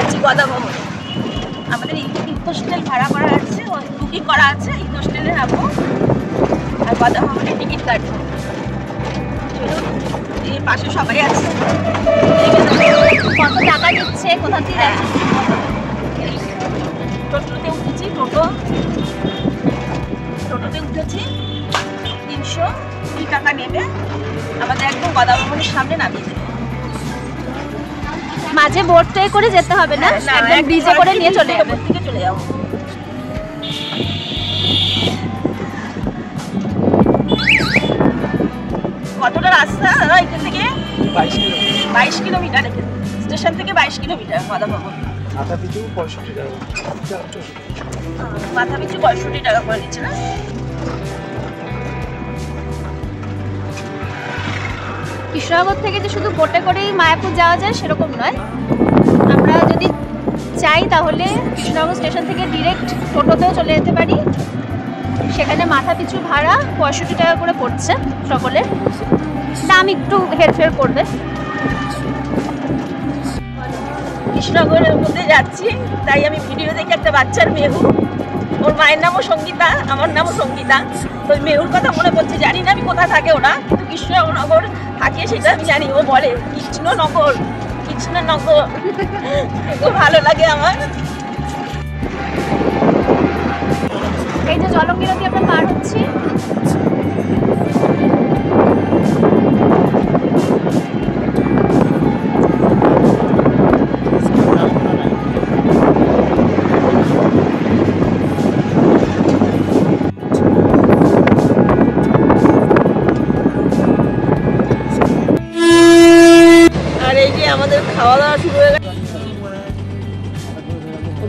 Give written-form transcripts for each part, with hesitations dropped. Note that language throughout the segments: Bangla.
যাচ্ছি গদা ভবনে। আমাদের ইথ হোস্টেল ভাড়া করা আছে, বুকিং করা আছে, ইথ হোস্টেলে যাবো আর গদা ভবনে টিকিট কাটবো। চলুন, এর পাশে সবাই আছে। কত টাকা দিচ্ছে, কোথা থেকে যাচ্ছে? টোটোতে উঠেছি, টোটোতে উঠেছি, 320 টাকা নেবে, আমাদের একদম গদা ভবনের সামনে নামিয়ে দেবে। মাঝে বোটে করে যেতে হবে না, একদম ব্রিজে করে নিয়ে চলে যাবে। চলে যাবো। কতটা রাস্তা দাদা এখান থেকে? 22 কিলোমিটার। স্টেশন থেকে 22 কিলোমিটার গদা ভবন। মাথা পিছু 65 টাকা করে নিচ্ছে না? কৃষ্ণনগর থেকে যে শুধু বোটে করেই মায়াপুর যাওয়া যায় সেরকম নয়, আমরা যদি চাই তাহলে কৃষ্ণনগর স্টেশন থেকে ডিরেক্ট টোটোতেও চলে যেতে পারি। সেখানে মাথা পিছু ভাড়া 65 টাকা করে পড়ছে সকলে, দাম একটু হেরফের করবে। কৃষ্ণনগরের মধ্যে যাচ্ছি, তাই আমি ভিডিও দেখে একটা বাচ্চার মেহু, ওর মায়ের নামও সঙ্গীতা, আমার নামও সঙ্গীতা, তো মেহুর কথা মনে পড়ছে। জানি না আমি কোথায় থাকে ওরা, কিন্তু কৃষ্ণনগর থাকে সেটা আমি জানি। ও বলে কৃষ্ণনগর, খুব ভালো লাগে আমার। এই যে জলঙ্গি নদী আমরা পার হচ্ছি, আমাদের খাওয়া দাওয়া শুরু হয়ে গেছে।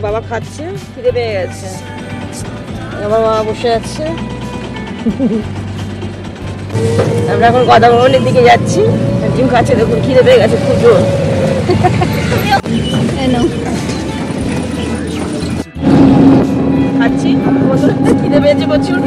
বাবা খাচ্ছে, খিদে পেয়ে গেছে, আমার মা বসে আছে। আমরা এখন গদা ভবনের দিকে যাচ্ছি। ডিম খাচ্ছে, দেখুন খিদে পেয়ে গেছে খুব জোর। খাচ্ছি, খিদে পেয়েছে প্রচুর।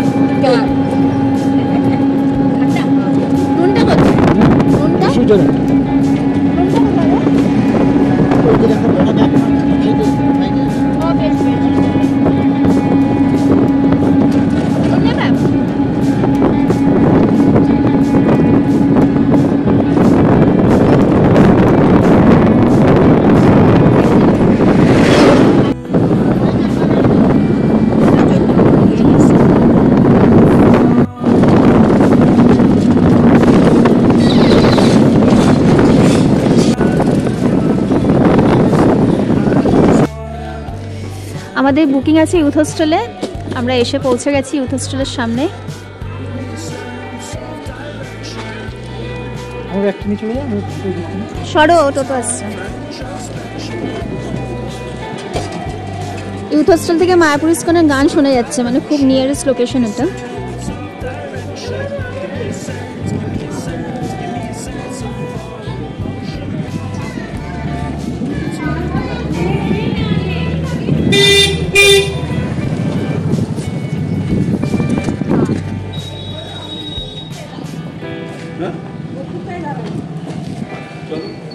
আমাদের বুকিং আছে ইউথ হোস্টেলে, আমরা এসে পৌঁছে গেছি ইউথ হোস্টেলের সামনে। সরো, টোটো আসছে। ইউথ হোস্টেল থেকে মায়াপুর ইস্কনের গান শোনা যাচ্ছে, মানে খুব নিয়ারেস্ট লোকেশন এটা। Chalo.